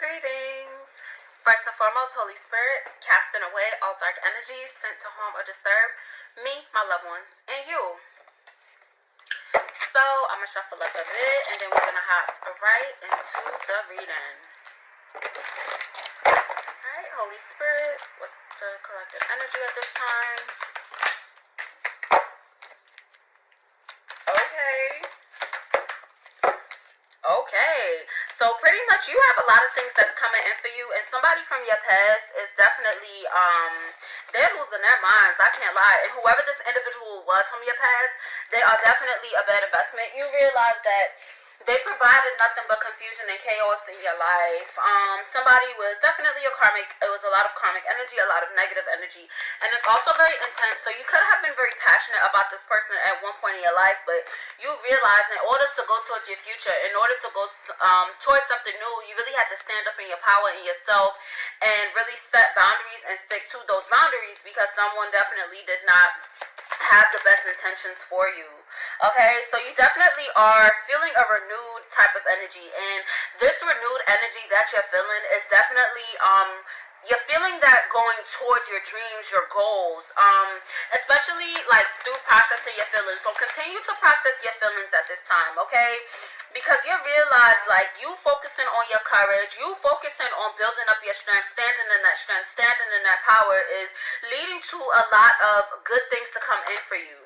Greetings. First and foremost, Holy Spirit, casting away all dark energies sent to harm or disturb me, my loved ones, and you. So, I'm going to shuffle up a bit, and then we're going to hop right into the reading. Alright, Holy Spirit, what's the collective energy at this time? Okay, so pretty much you have a lot of things that's coming in for you, and somebody from your past is definitely, they're losing their minds, I can't lie, and whoever this individual was from your past, they are definitely a bad investment. You realize that they provided nothing but confusion and chaos in your life. Somebody was definitely it was a lot of karmic energy, a lot of negative energy, and it's also very intense. So you could have been very passionate about this person at one point in your life, but you realize in order to go towards your future, in order to go towards something new, you really have to stand up in your power in yourself and really set boundaries and stick to those boundaries, because someone definitely did not have the best intentions for you. Okay, so you definitely are feeling a renewed type of energy, and this renewed energy that you're feeling is definitely you're feeling that going towards your dreams, your goals, especially like through processing your feelings. So continue to process your feelings at this time, okay? Because you realize, like, you focusing on your courage, you focusing on building up your strength, standing in that strength, standing in that power is leading to a lot of good things to come in for you.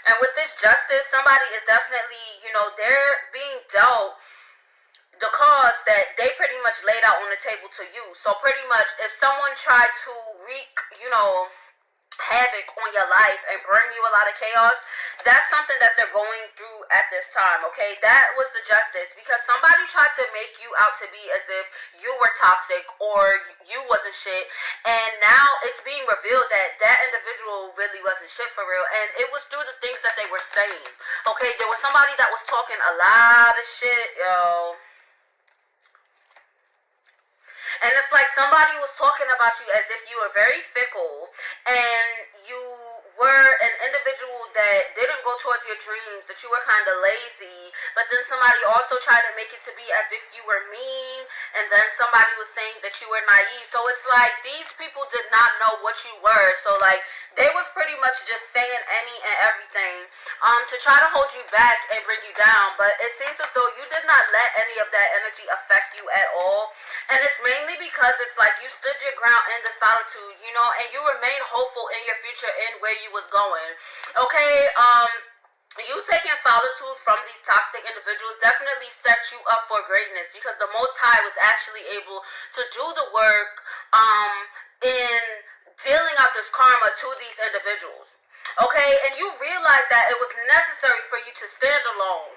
And with this justice, somebody is definitely, they're being dealt the cards that they pretty much laid out on the table to you. So pretty much if someone tried to wreak, havoc on your life and bring you a lot of chaos, that's something that they're going through at this time, okay? That was the justice, because somebody tried to make you out to be as if you were toxic or you wasn't shit, and now it's being revealed that that individual really wasn't shit for real, and it was through the things that they were saying, okay? There was somebody that was talking a lot of shit, yo. And it's like somebody was talking about you as if you were very fickle and you were an individual that didn't go towards your dreams, that you were kind of lazy, but then somebody also tried to make it to be as if you were mean, and then somebody was saying that you were naive. So it's like these people did not know what you were, so like they was pretty much just saying any and everything to try to hold you back and bring you down, but it seems as though you did not let any of that energy affect you at all. And it's mainly because it's like you stood your ground in the solitude, and you remained hopeful in your future and where you was going. Okay, you taking solitude from these toxic individuals definitely set you up for greatness, because the Most High was actually able to do the work in dealing out this karma to these individuals. Okay, and you realize that it was necessary for you to stand alone.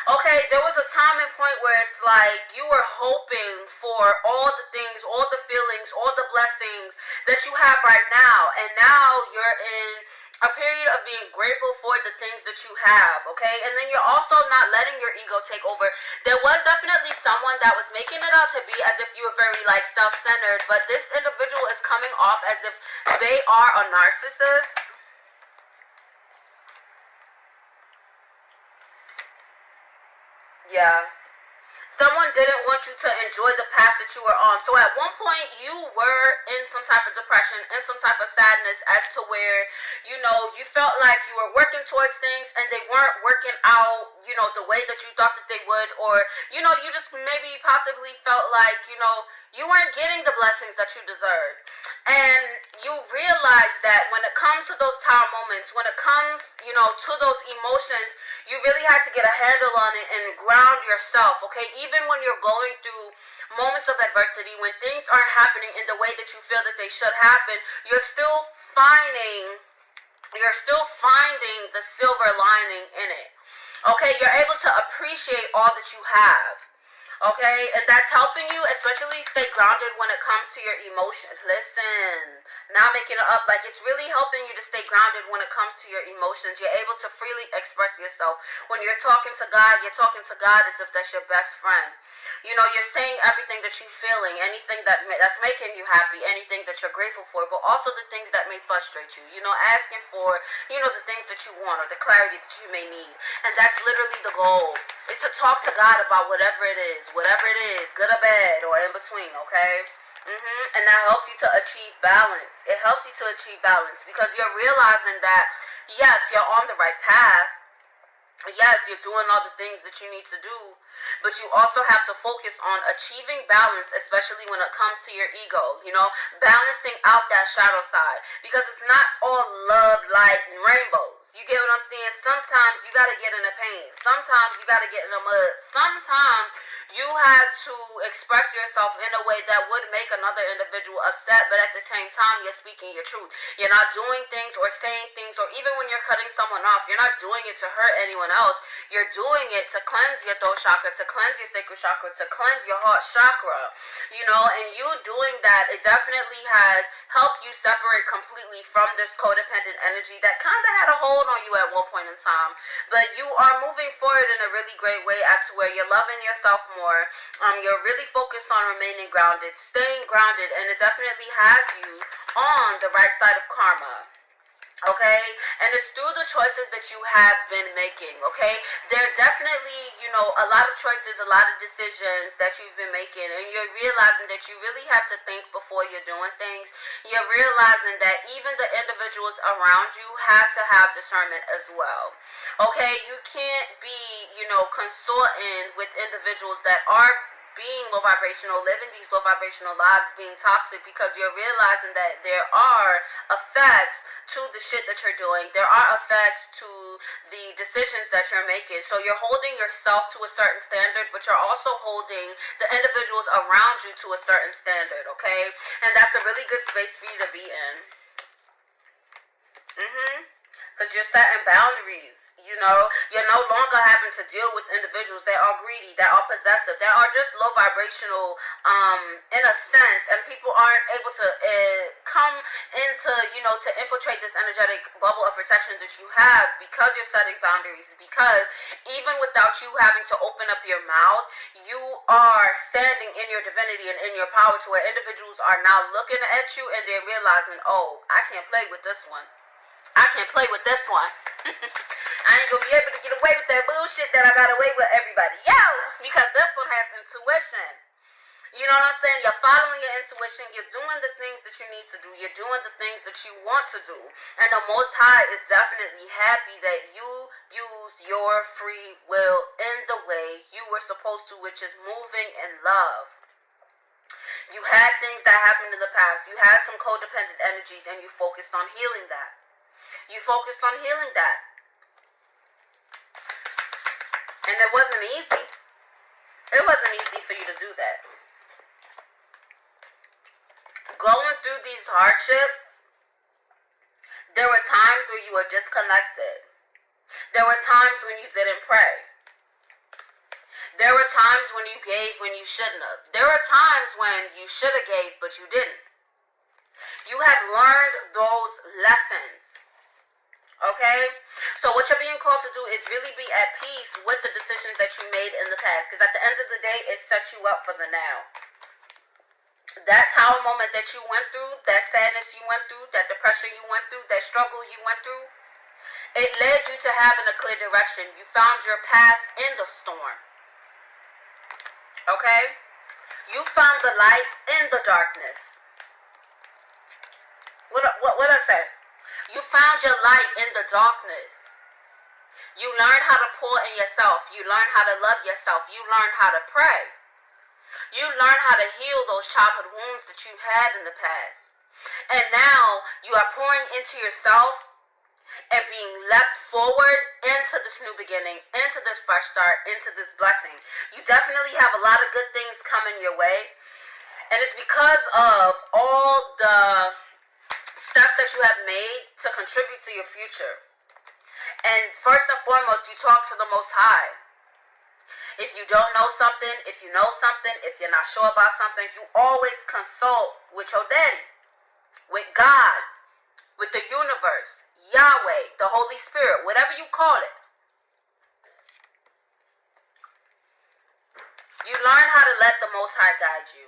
Okay, there was a time and point where it's like you were hoping for all the things, all the feelings, all the blessings that you have right now, and now you're in a period of being grateful for the things that you have, okay? And then you're also not letting your ego take over. There was definitely someone that was making it out to be as if you were very, like, self-centered, but this individual is coming off as if they are a narcissist. Yeah. Someone didn't want you to enjoy the path that you were on. So at one point, you were in some type of depression, in some type of sadness, as to where, you felt like you were working towards things and they weren't working out, the way that you thought that they would, or, you just maybe possibly felt like, you weren't getting the blessings that you deserved. And you realize that when it comes to those tower moments, when it comes, to those emotions, you really have to get a handle on it and ground yourself, okay? Even when you're going through moments of adversity, when things aren't happening in the way that you feel that they should happen, you're still finding the silver lining in it, okay? You're able to appreciate all that you have. Okay, and that's helping you especially stay grounded when it comes to your emotions. Listen, Now making it up, like it's really helping you to stay grounded when it comes to your emotions. You're able to freely express yourself. When you're talking to God as if that's your best friend. You know, you're saying everything that you're feeling, anything that's making you happy, anything that you're grateful for, but also the things that may frustrate you. You know, asking for, you know, the things that you want or the clarity that you may need. And that's literally the goal. Is to talk to God about whatever it is, good or bad or in between, okay? And that helps you to achieve balance. It helps you to achieve balance because you're realizing that, yes, you're on the right path. Yes, you're doing all the things that you need to do, but you also have to focus on achieving balance, especially when it comes to your ego, you know, balancing out that shadow side, because it's not all love, light, and rainbows. You get what I'm saying? Sometimes you gotta get in the pain. Sometimes you gotta get in the mud. Sometimes you have to express yourself in a way that would make another individual upset, but at the same time, you're speaking your truth. You're not doing things or saying things, or even when you're cutting someone off, you're not doing it to hurt anyone else. You're doing it to cleanse your throat chakra, to cleanse your sacral chakra, to cleanse your heart chakra. You know, and you doing that, it definitely has helped you separate completely from this codependent energy that kind of had a hold on you at one point in time. But you are moving forward in a really great way as to where you're loving yourself more. You're really focused on remaining grounded, staying grounded, and it definitely has you on the right side of karma. Okay, and it's through the choices that you have been making, okay? There are definitely, you know, a lot of choices, a lot of decisions that you've been making, and you're realizing that you really have to think before you're doing things. You're realizing that even the individuals around you have to have discernment as well, okay? You can't be, you know, consorting with individuals that are being low vibrational, living these low vibrational lives, being toxic, because you're realizing that there are effects to the shit that you're doing. There are effects to the decisions that you're making. So you're holding yourself to a certain standard, but you're also holding the individuals around you to a certain standard, okay? And that's a really good space for you to be in. Because you're setting boundaries. You know, you're no longer having to deal with individuals that are greedy, that are possessive, that are just low vibrational, in a sense, and people aren't able to come into, you know, to infiltrate this energetic bubble of protection that you have because you're setting boundaries, because even without you having to open up your mouth, you are standing in your divinity and in your power to where individuals are now looking at you and they're realizing, oh, I can't play with this one. I can't play with this one. I ain't gonna be able to get away with that bullshit that I got away with everybody else, because this one has intuition. You know what I'm saying? You're following your intuition. You're doing the things that you need to do. You're doing the things that you want to do. And the Most High is definitely happy that you used your free will in the way you were supposed to, which is moving in love. You had things that happened in the past. You had some codependent energies, and you focused on healing that. You focused on healing that. And it wasn't easy. It wasn't easy for you to do that. Going through these hardships, there were times where you were disconnected. There were times when you didn't pray. There were times when you gave when you shouldn't have. There were times when you should have gave, but you didn't. You have learned those lessons. Okay? So what you're being called to do is really be at peace with the decisions that you made in the past. Because at the end of the day, it sets you up for the now. That tower moment that you went through, that sadness you went through, that depression you went through, that struggle you went through, it led you to having a clear direction. You found your path in the storm. Okay? You found the light in the darkness. What I say? You found your light in the darkness. You learned how to pour in yourself. You learned how to love yourself. You learned how to pray. You learned how to heal those childhood wounds that you had in the past. And now you are pouring into yourself and being leapt forward into this new beginning, into this fresh start, into this blessing. You definitely have a lot of good things coming your way. And it's because of all the steps that you have made to contribute to your future. And first and foremost, you talk to the Most High. If you don't know something, if you know something, if you're not sure about something, you always consult with your daddy, with God, with the universe, Yahweh, the Holy Spirit, whatever you call it. You learn how to let the Most High guide you.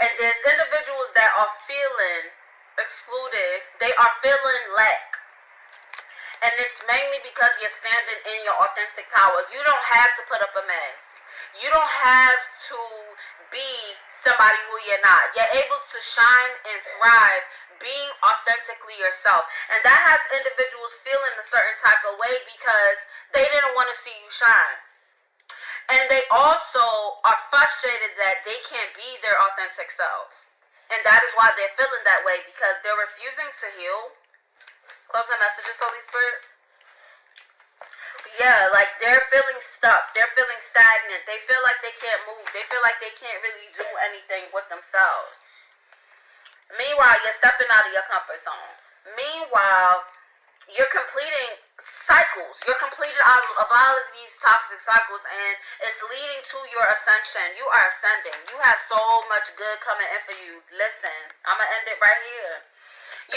And there's individuals that are feeling excluded. They are feeling lack. And it's mainly because you're standing in your authentic power. You don't have to put up a mask. You don't have to be somebody who you're not. You're able to shine and thrive being authentically yourself. And that has individuals feeling a certain type of way because they didn't want to see you shine. And they also are frustrated that they can't be their authentic selves. And that is why they're feeling that way, because they're refusing to heal. Closing messages, Holy Spirit. Yeah, like they're feeling stuck. They're feeling stagnant. They feel like they can't move. They feel like they can't really do anything with themselves. Meanwhile, you're stepping out of your comfort zone. Meanwhile, you're completing cycles. You're completing all of these toxic cycles, and it's leading to your ascension. You are ascending. You have so much good coming in for you. Listen, I'm going to end it right here.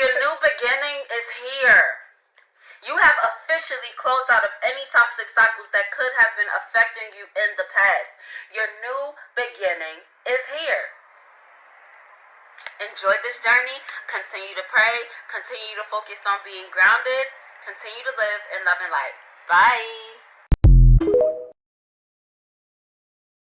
Your new beginning is here. You have officially closed out of any toxic cycles that could have been affecting you in the past. Your new beginning is here. Enjoy this journey. Continue to pray. Continue to focus on being grounded. Continue to live in love and light. Bye.